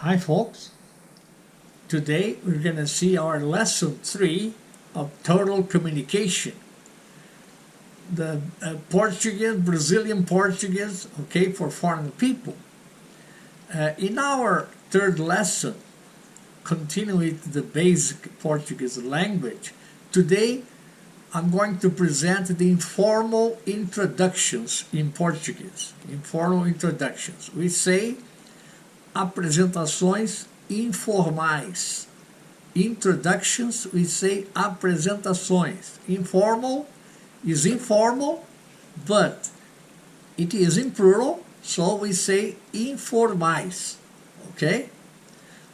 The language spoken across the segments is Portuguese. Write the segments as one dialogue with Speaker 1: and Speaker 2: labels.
Speaker 1: Hi folks, today we're going to see our lesson 3 of total communication. The Portuguese, Brazilian Portuguese, okay, for foreign people. In our third lesson, continuing with the basic Portuguese language, today I'm going to present the informal introductions in Portuguese. Informal introductions. We say apresentações informais. Introductions, we say apresentações. Informal is informal, but it is in plural, so we say informais. Okay?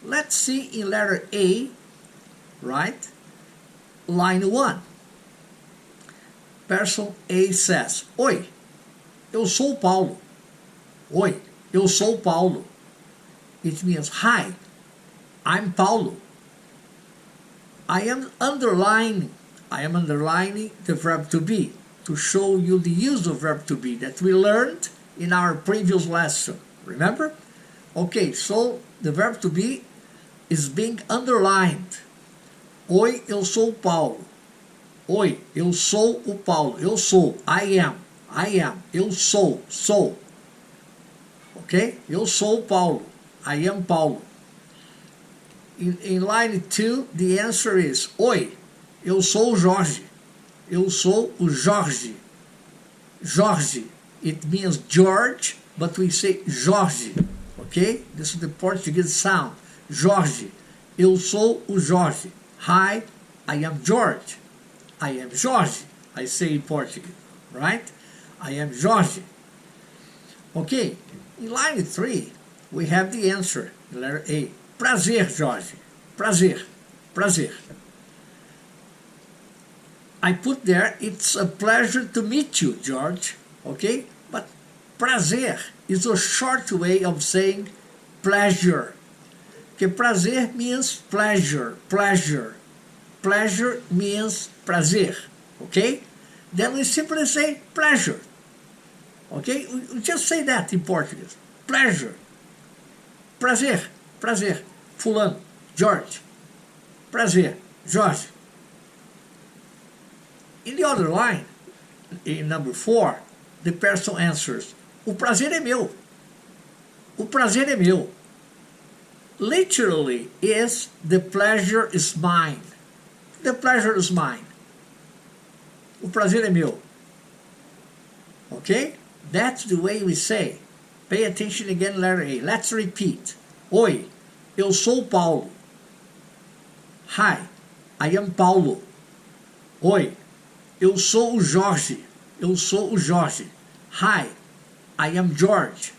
Speaker 1: Let's see in letter A, right? Line 1. Person A says, Oi, eu sou Paulo. Oi, eu sou Paulo. It means, hi, I'm Paulo. I am underlining the verb to be to show you the use of verb to be that we learned in our previous lesson. Remember? Okay, so the verb to be is being underlined. Oi, eu sou Paulo. Oi, eu sou o Paulo. Eu sou. I am. Eu sou. Ok? Eu sou Paulo. I am Paulo. In line 2, the answer is, Oi, eu sou o Jorge. Eu sou o Jorge. Jorge. It means George, but we say Jorge. Okay? This is the Portuguese sound. Jorge. Eu sou o Jorge. Hi, I am George. I am Jorge. I say in Portuguese. Right? I am Jorge. Okay. In line 3, we have the answer, letter A. Prazer, Jorge. Prazer. I put there, it's a pleasure to meet you, George. Okay? But prazer is a short way of saying pleasure. Okay, prazer means pleasure. Pleasure means prazer. Okay? Then we simply say pleasure. Okay? We just say that in Portuguese. Pleasure. Prazer. Fulano. George. Prazer. Jorge. In the other line, in number 4, the person answers, O prazer é meu. O prazer é meu. Literally is, the pleasure is mine. The pleasure is mine. O prazer é meu. Okay? That's the way we say. Pay attention again, letter A. Let's repeat. Oi, eu sou Paulo. Hi, I am Paulo. Oi, eu sou o Jorge. Eu sou o Jorge. Hi, I am George.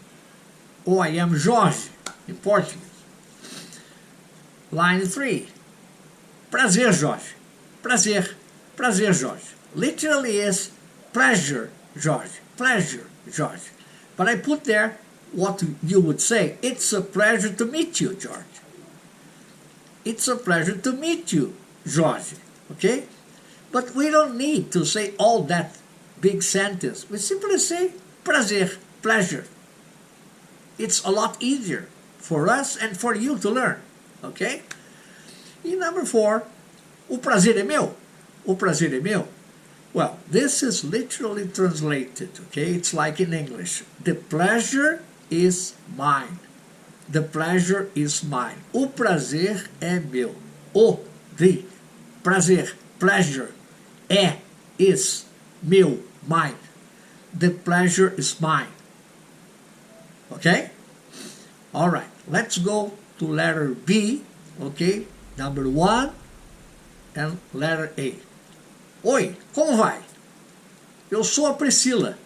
Speaker 1: Or I am Jorge, in Portuguese. Line 3. Prazer, Jorge. Prazer, Jorge. Literally is pleasure, Jorge. Pleasure, George. But I put there what you would say. It's a pleasure to meet you, George. It's a pleasure to meet you, Jorge. Okay? But we don't need to say all that big sentence. We simply say prazer, pleasure. It's a lot easier for us and for you to learn. Okay? In number 4, o prazer é meu. O prazer é meu. Well, this is literally translated, okay? It's like in English. The pleasure is mine. The pleasure is mine. O prazer é meu. The prazer, pleasure, is, meu, mine. The pleasure is mine. Okay? All right. Let's go to letter B, okay? Number 1 and letter A. Oi, como vai? Eu sou a Priscila.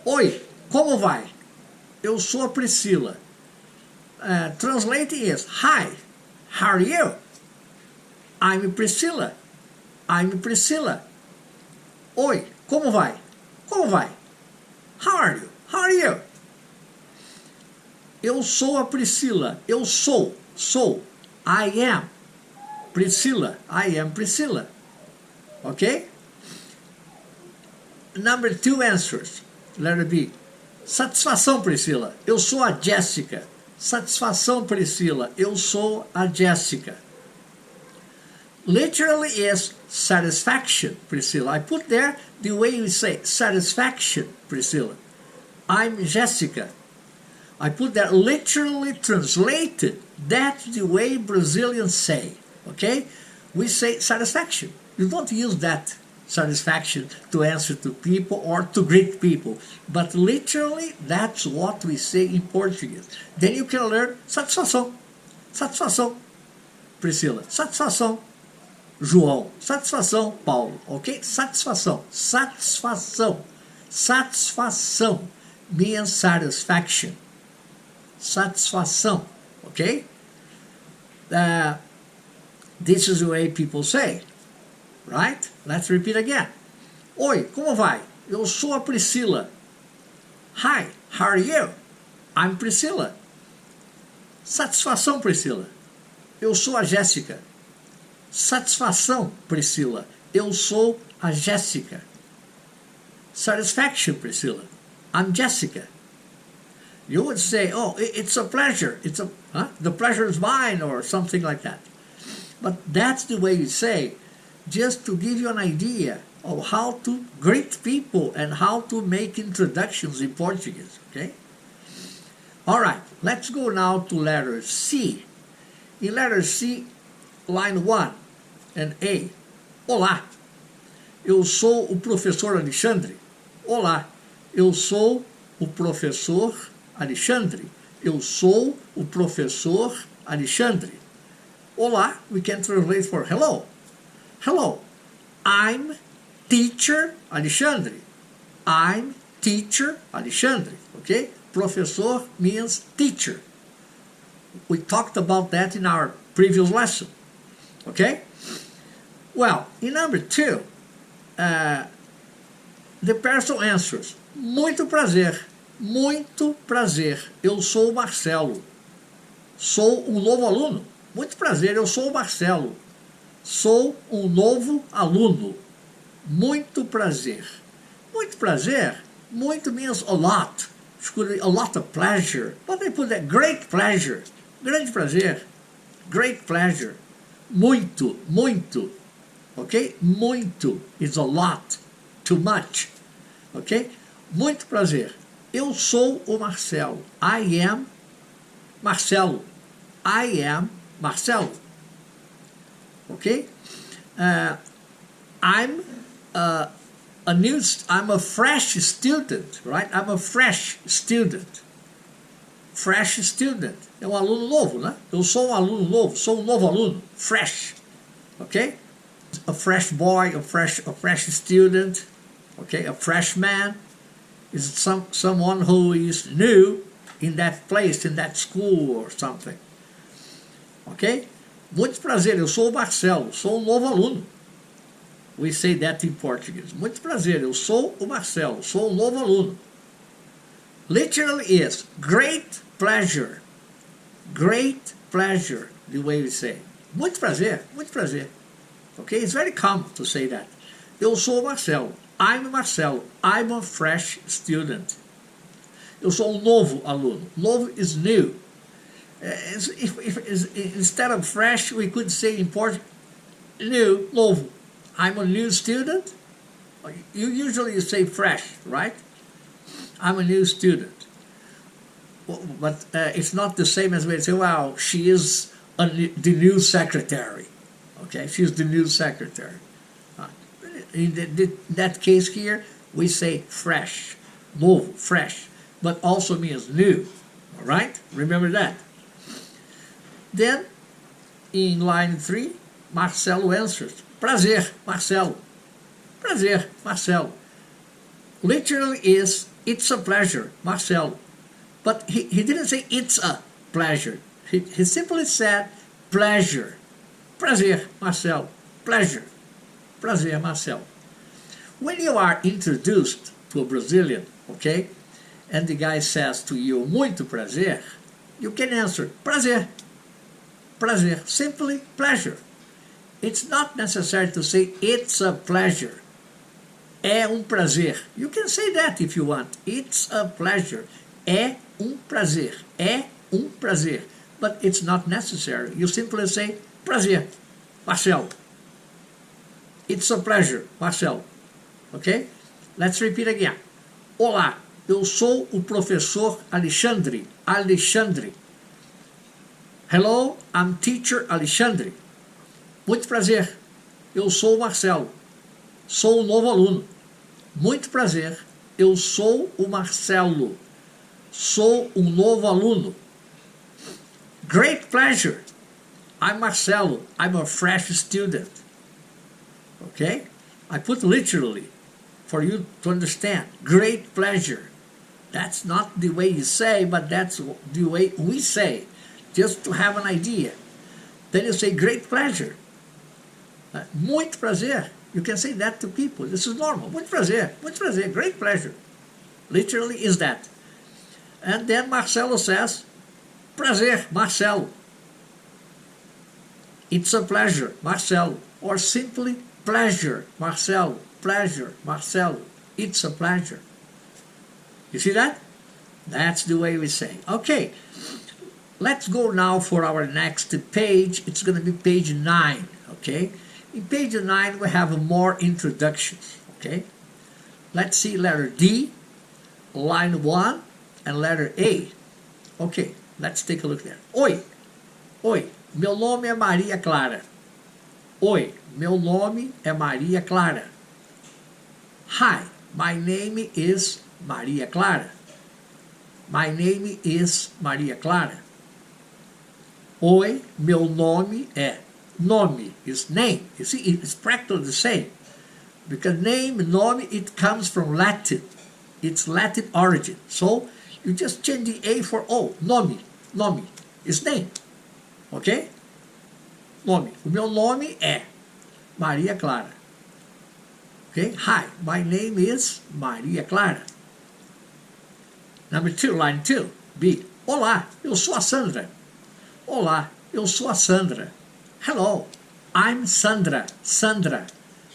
Speaker 1: Oi, como vai? Eu sou a Priscila. Translating is, Hi, how are you? I'm Priscilla. Oi, como vai? Como vai? How are you? Eu sou a Priscila. Eu sou. I am Priscilla. Okay? Number 2 answers. Letter B. Satisfação, Priscila. Eu sou a Jéssica. Satisfação, Priscila. Eu sou a Jéssica. Literally is satisfaction, Priscilla. I put there the way you say satisfaction, Priscilla. I'm Jessica. I put that literally translated. That's the way Brazilians say. Okay? We say satisfaction. You don't use that satisfaction to answer to people or to greet people. But literally, that's what we say in Portuguese. Then you can learn satisfação. Satisfação, Priscila. Satisfação, João. Satisfação, Paulo. Ok? Satisfação. Satisfação. Satisfação means satisfaction. Satisfação. Ok? This is the way people say. Right? Let's repeat again. Oi, como vai? Eu sou a Priscila. Hi, how are you? I'm Priscilla. Satisfação, Priscila. Eu sou a Jéssica. Satisfação, Priscila. Eu sou a Jéssica. Satisfaction, Priscilla. I'm Jessica. You would say, oh, it's a pleasure. The pleasure is mine, or something like that. But that's the way you say, just to give you an idea of how to greet people and how to make introductions in Portuguese, okay? All right, let's go now to letter C. In letter C, line 1 and A. Olá, eu sou o professor Alexandre. Olá, eu sou o professor Alexandre. Eu sou o professor Alexandre. Olá, we can translate for hello. Hello, I'm teacher Alexandre. I'm teacher Alexandre, okay? Professor means teacher. We talked about that in our previous lesson, okay? Well, in number 2, the person answers, muito prazer, muito prazer, eu sou o Marcelo. Sou um novo aluno. Muito prazer, eu sou o Marcelo. Sou um novo aluno. Muito prazer. Muito prazer. Muito means a lot. It could be a lot of pleasure. But they put that great pleasure. Grande prazer. Great pleasure. Muito, muito. Ok? Muito is a lot. Too much. Ok? Muito prazer. Eu sou o Marcelo. I am Marcelo. I am Marcelo. Okay, I'm a fresh student, right? I'm a fresh student. Fresh student. É um aluno novo, né? Eu sou um aluno novo. Sou um novo aluno. Fresh. Okay? A fresh boy, a fresh student. Okay? A freshman is someone who is new in that place, in that school or something. Okay? Muito prazer, eu sou o Marcelo, sou um novo aluno. We say that in Portuguese. Muito prazer, eu sou o Marcelo, sou um novo aluno. Literally is great pleasure. Great pleasure, the way we say. Muito prazer, muito prazer. Okay, it's very common to say that. Eu sou o Marcelo, I'm Marcelo, I'm a fresh student. Eu sou um novo aluno. Novo is new. Instead of fresh, we could say in Portuguese, new, novo. I'm a new student. You usually say fresh, right? I'm a new student. But it's not the same as when you say, well, she is the new secretary. Okay, she's the new secretary. In that case here, we say fresh, novo, fresh, but also means new. All right? Remember that. Then, in line 3, Marcelo answers, prazer, Marcelo. Prazer, Marcelo. Literally is, it's a pleasure, Marcelo. But he didn't say it's a pleasure. He simply said pleasure. Prazer, Marcelo. Pleasure. Prazer, Marcelo. When you are introduced to a Brazilian, okay, and the guy says to you, muito prazer, you can answer, prazer. Prazer, simply pleasure. It's not necessary to say it's a pleasure. É um prazer. You can say that if you want. It's a pleasure. É um prazer. É prazer. But it's not necessary. You simply say, prazer, Marcelo. It's a pleasure, Marcelo. Ok? Let's repeat again. Olá, eu sou o professor Alexandre. Alexandre. Hello, I'm teacher Alexandre. Muito prazer, eu sou o Marcelo. Sou o novo aluno. Muito prazer, eu sou o Marcelo. Sou um novo aluno. Great pleasure. I'm Marcelo. I'm a fresh student. Okay? I put literally for you to understand. Great pleasure. That's not the way you say, but that's the way we say, just to have an idea. Then you say great pleasure. Muito prazer. You can say that to people. This is normal. Muito prazer, great pleasure. Literally is that. And then Marcelo says, prazer, Marcelo. It's a pleasure, Marcelo. Or simply pleasure, Marcelo. Pleasure, Marcelo. It's a pleasure. You see that? That's the way we say. Okay, let's go now for our next page. It's going to be page 9, okay? In page 9, we have more introductions, okay? Let's see letter D, line 1, and letter A. Okay, let's take a look there. Oi, meu nome é Maria Clara. Oi, meu nome é Maria Clara. Hi, my name is Maria Clara. My name is Maria Clara. Oi, meu nome é. Nome is name. You see, it's practically the same. Because name, nome, it comes from Latin. It's Latin origin. So, you just change the A for O. Nome. Nome is name. Ok? Nome. O meu nome é Maria Clara. Ok? Hi, my name is Maria Clara. Number 2, line 2, B. Olá, eu sou a Sandra. Olá, eu sou a Sandra. Hello, I'm Sandra. Sandra,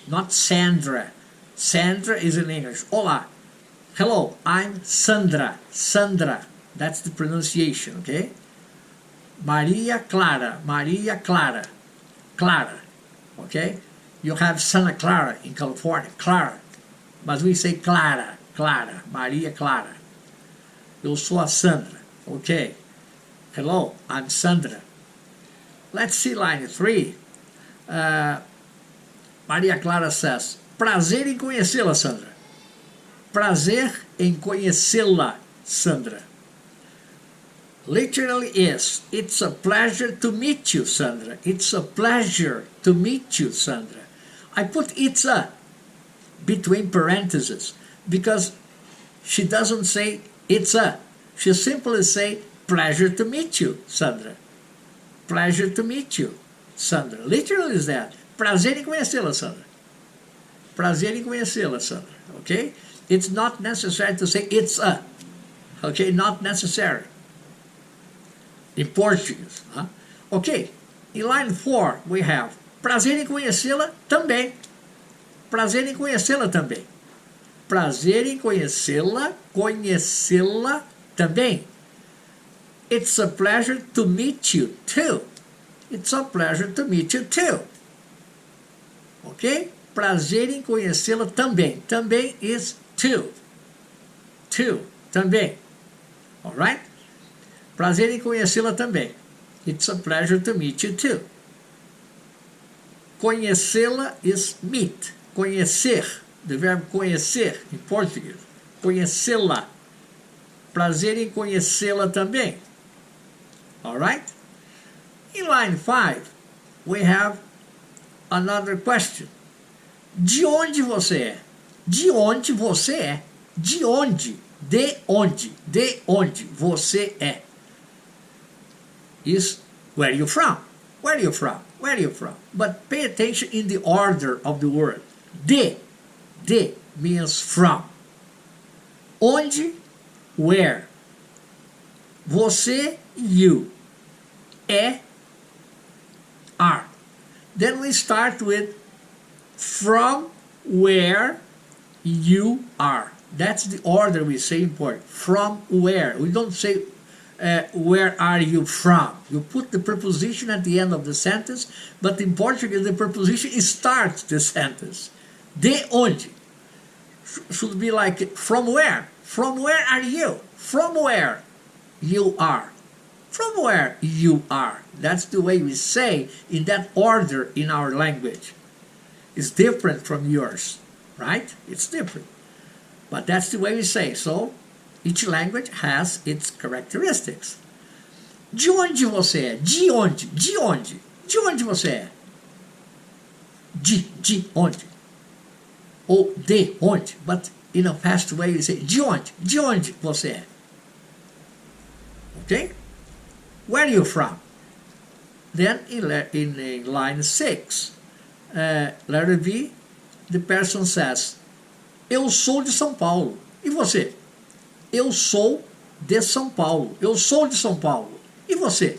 Speaker 1: not Sandra. Sandra is in English. Olá. Hello, I'm Sandra. Sandra. That's the pronunciation, okay? Maria Clara. Maria Clara. Clara. Okay? You have Santa Clara in California. Clara. But we say Clara. Clara. Maria Clara. Eu sou a Sandra. Okay. Hello, I'm Sandra. Let's see line 3. Maria Clara says, prazer em conhecê-la, Sandra. Prazer em conhecê-la, Sandra. Literally is, it's a pleasure to meet you, Sandra. It's a pleasure to meet you, Sandra. I put it's a between parentheses because she doesn't say it's a. She simply say, pleasure to meet you, Sandra. Pleasure to meet you, Sandra. Literally is that. Prazer em conhecê-la, Sandra. Prazer em conhecê-la, Sandra. Okay? It's not necessary to say it's a. Okay? Not necessary. In Portuguese. Huh? Okay. In line 4, we have prazer em conhecê-la também. Prazer em conhecê-la também. Prazer em conhecê-la, conhecê-la também. It's a pleasure to meet you too. It's a pleasure to meet you too. Ok? Prazer em conhecê-la também. Também is too. Too. Também. Alright? Prazer em conhecê-la também. It's a pleasure to meet you too. Conhecê-la is meet. Conhecer. Do verbo conhecer em português. Conhecê-la. Prazer em conhecê-la também. Alright? In line 5, we have another question. De onde você é? De onde você é? De onde? De onde? De onde você é? Is where you from? Where you from? Where you from? But pay attention in the order of the word. De means from. Onde? Where? Você, you. É, are. Then we start with from where you are. That's the order we say in Portuguese. From where. We don't say where are you from? You put the preposition at the end of the sentence, but in Portuguese the preposition starts the sentence. De onde? Should be like, from where? From where are you? From where you are. From where you are. That's the way we say in that order in our language. It's different from yours, right? It's different. But that's the way we say. So, each language has its characteristics. De onde você é? De onde? De onde? De onde você é? De onde? Ou de onde? But in a past way we say, de onde? De onde você é? Okay? Where are you from? Then in line 6, letter B, the person says, eu sou de São Paulo. E você? Eu sou de São Paulo. Eu sou de São Paulo. E você?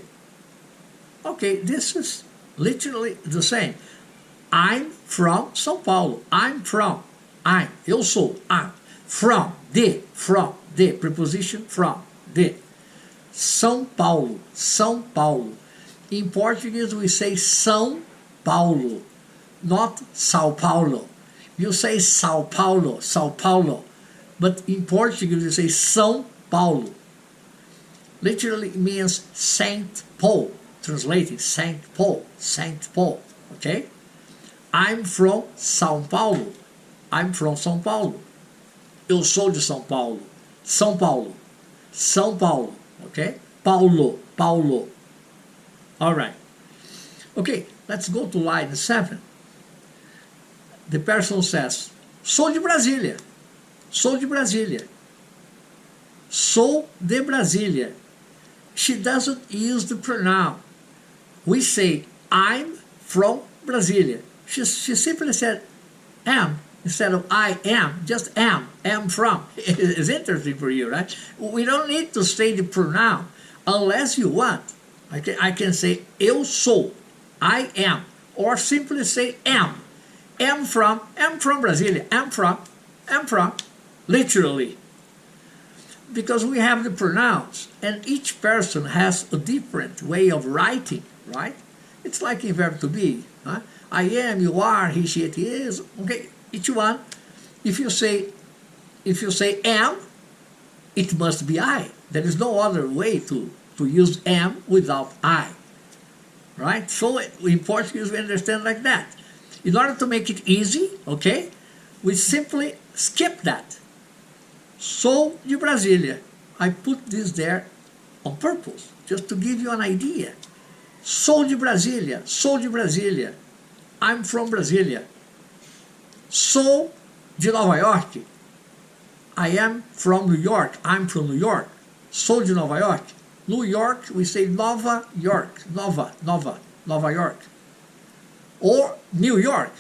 Speaker 1: Okay, this is literally the same. I'm from São Paulo. Eu sou. From, de, preposition from, de. São Paulo, São Paulo. In Portuguese we say São Paulo, not São Paulo. You say São Paulo, São Paulo. But in Portuguese you say São Paulo. Literally means Saint Paul, translating Saint Paul, Saint Paul, okay? I'm from São Paulo. I'm from São Paulo. Eu sou de São Paulo. São Paulo. São Paulo. Okay? Paulo. Paulo. All right. Okay, let's go to line 7. The person says, sou de Brasília. Sou de Brasília. Sou de Brasília. She doesn't use the pronoun. We say, I'm from Brasília. She simply said, am, instead of I am, just am from. It's interesting for you, right? We don't need to say the pronoun unless you want. I can say, eu sou, I am, or simply say am from Brasília, am from, literally. Because we have the pronouns, and each person has a different way of writing, right? It's like in verb to be. Huh? I am, you are, he, she, it is. Okay, each one. If you say am, it must be I. There is no other way to use am without I. Right? So in Portuguese we understand like that. In order to make it easy, okay, we simply skip that. Sou de Brasília. I put this there on purpose, just to give you an idea. Sou de Brasília. Sou de Brasília. I'm from Brasília. Sou de Nova York. I am from New York. I'm from New York. Sou de Nova York. New York, we say Nova York. Nova York. Or New York.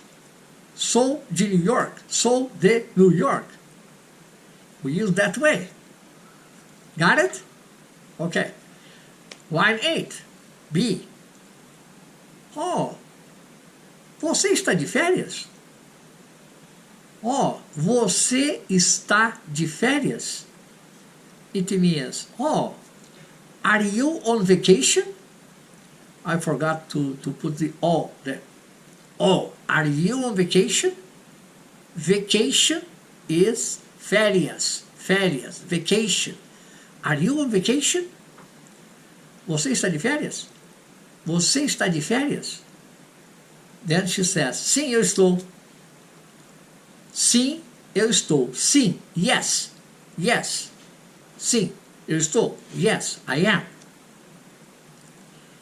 Speaker 1: Sou de New York. Sou de New York. We use that way. Got it? Okay. Line 8. B. Oh, você está de férias? Oh, você está de férias? It means, oh, are you on vacation? I forgot to put the O there. Oh, are you on vacation? Vacation is férias, vacation. Are you on vacation? Você está de férias? Você está de férias? Then she says, sim, eu estou. Sim, eu estou. Sim, yes, yes. Sim, eu estou. Yes, I am.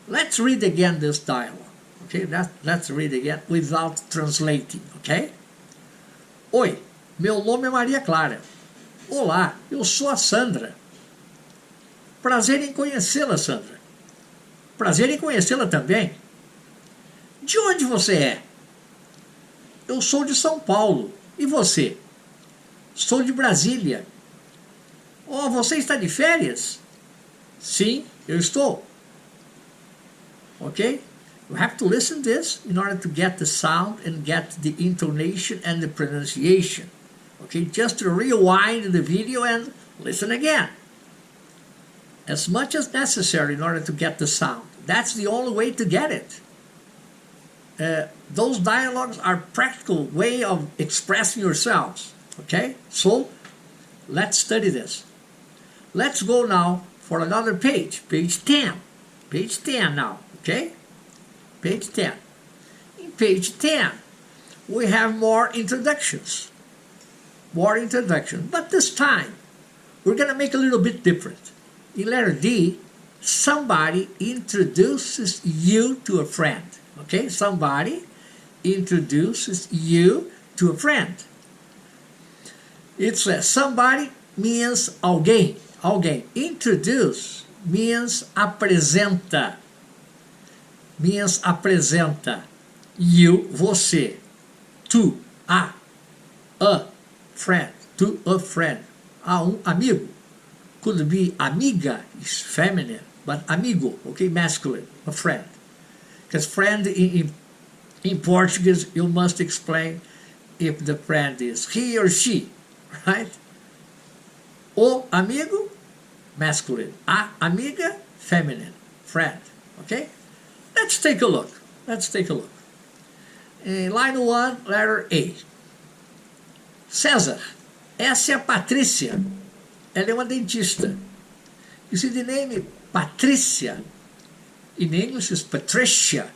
Speaker 1: Let's read again this dialogue. Okay, let's read again without translating, okay? Oi, meu nome é Maria Clara. Olá, eu sou a Sandra. Prazer em conhecê-la, Sandra. Prazer em conhecê-la também. De onde você é? Eu sou de São Paulo. E você? Sou de Brasília. Oh, você está de férias? Sim, eu estou. Okay? You have to listen to this in order to get the sound and get the intonation and the pronunciation. Okay, just to rewind the video and listen again. as much as necessary in order to get the sound. That's the only way to get it. Those dialogues are practical way of expressing yourselves. Okay, so let's study this. Let's go now for another page, page 10. Page 10 now, okay? Page 10. In page 10, we have more introductions. More introductions, but this time, we're going to make a little bit different. In letter D, somebody introduces you to a friend. Okay, somebody introduces you to a friend. It says somebody means alguém. Alguém. Introduce means apresenta. Means apresenta. You, você. To, a friend. To a friend. A amigo. Could be amiga, is feminine, but amigo, okay, masculine, a friend. Because friend in Portuguese, you must explain if the friend is he or she, right? O amigo, masculine. A amiga, feminine, friend, okay? Let's take a look. Let's take a look. In line 1, letter A. César. Essa é a Patrícia. Ela é uma dentista. You see the name Patricia. In English is Patricia.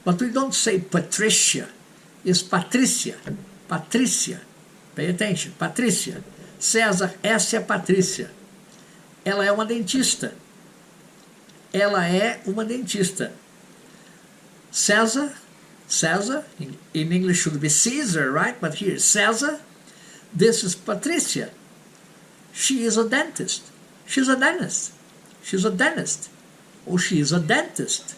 Speaker 1: But we don't say Patricia. It's Patricia. Patricia. Pay attention. Patricia. César, essa é a Patrícia. Ela é uma dentista. Ela é uma dentista. César, in English should be Caesar, right? But here, César, this is Patricia. She is a dentist. She's a dentist. She's a dentist. Or she is a dentist.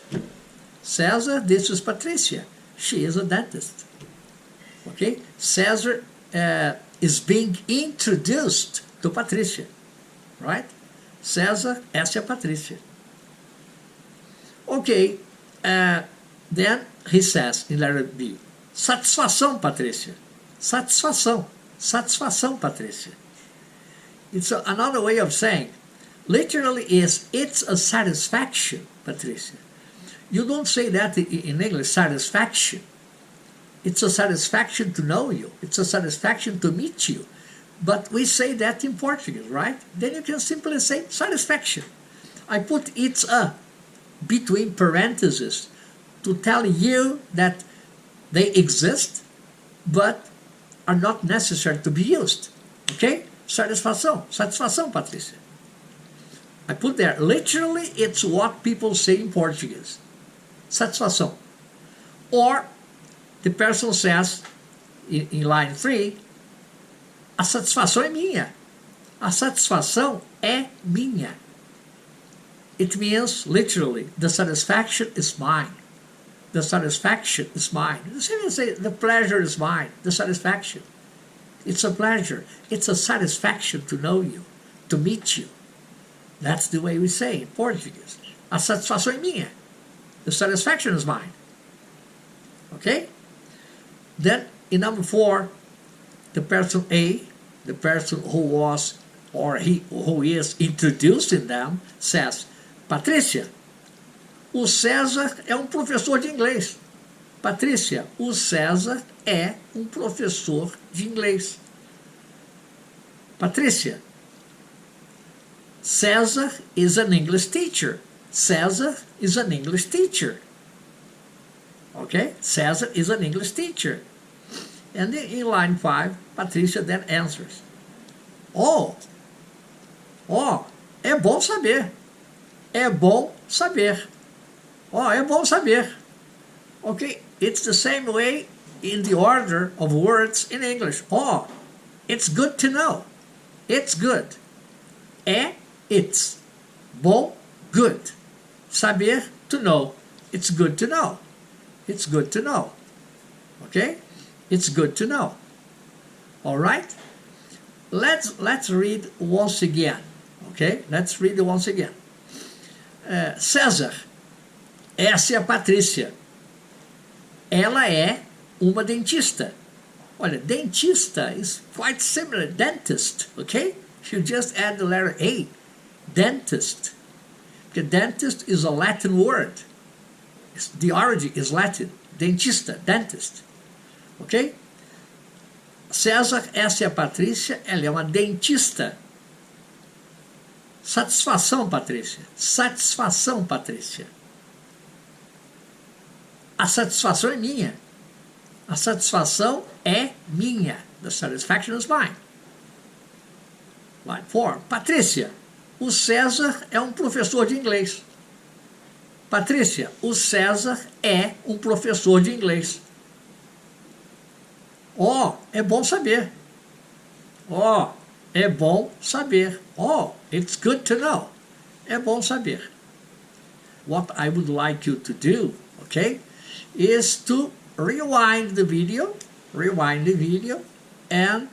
Speaker 1: César, this is Patricia. She is a dentist. Okay? César is being introduced to Patricia. Right? César, essa é a Patrícia. Okay. Then he says in letter B, satisfação, Patrícia. Satisfação. Satisfação, Patrícia. It's another way of saying, literally is, it's a satisfaction, Patricia. You don't say that in English, satisfaction. It's a satisfaction to know you. It's a satisfaction to meet you. But we say that in Portuguese, right? Then you can simply say satisfaction. I put it's a between parentheses to tell you that they exist, but are not necessary to be used. Okay? Satisfação. Satisfação, Patrícia. I put there, literally, it's what people say in Portuguese. Satisfação. Or, the person says, in line 3, a satisfação é minha. A satisfação é minha. It means, literally, the satisfaction is mine. The satisfaction is mine. The same as say, the pleasure is mine. The satisfaction. It's a pleasure. It's a satisfaction to know you, to meet you. That's the way we say in Portuguese. A satisfação é minha. The satisfaction is mine. Okay? Then, in number 4, the person A, the person who was or who is introducing them, says, Patrícia, o César é um professor de inglês. Patrícia, o César é um professor de inglês. Patrícia, César is an English teacher. César is an English teacher. Okay? César is an English teacher. And in line 5, Patrícia then answers. Oh, é bom saber. É bom saber. Oh, é bom saber. Okay, it's the same way in the order of words in English. Oh, it's good to know. It's good. É, it's. Bom, good. Saber, to know. It's good to know. It's good to know. Okay? It's good to know. All right? Let's read once again. Okay? Let's read once again. César, essa é a Patrícia. Ela é uma dentista. Olha, dentista is quite similar. Dentist, okay? You just add the letter A. Dentist. Porque dentist is a Latin word. The origin is Latin. Dentista, dentist. Ok? César, essa é a Patrícia, ela é uma dentista. Satisfação, Patrícia. Satisfação, Patrícia. A satisfação é minha. A satisfação é minha. The satisfaction is mine. Line 4. Patrícia, o César é um professor de inglês. Patrícia, o César é um professor de inglês. Oh, é bom saber. Oh, é bom saber. Oh, it's good to know. É bom saber. What I would like you to do, okay, is to rewind the video and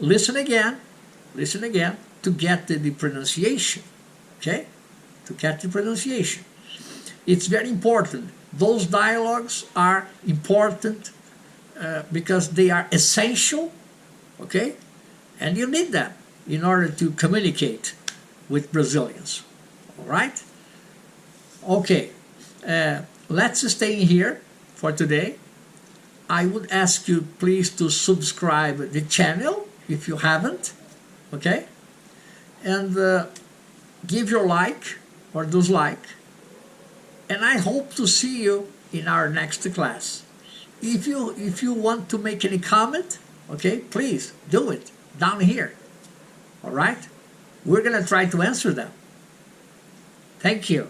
Speaker 1: listen again to get the pronunciation, okay, to get the pronunciation. It's very important. Those dialogues are important because they are essential, okay, and you need them in order to communicate with Brazilians, all right? Okay, let's stay in here for today. I would ask you please to subscribe the channel if you haven't, okay? And give your like or dislike. And I hope to see you in our next class. If you want to make any comment, okay, please do it down here. All right? We're going to try to answer them. Thank you.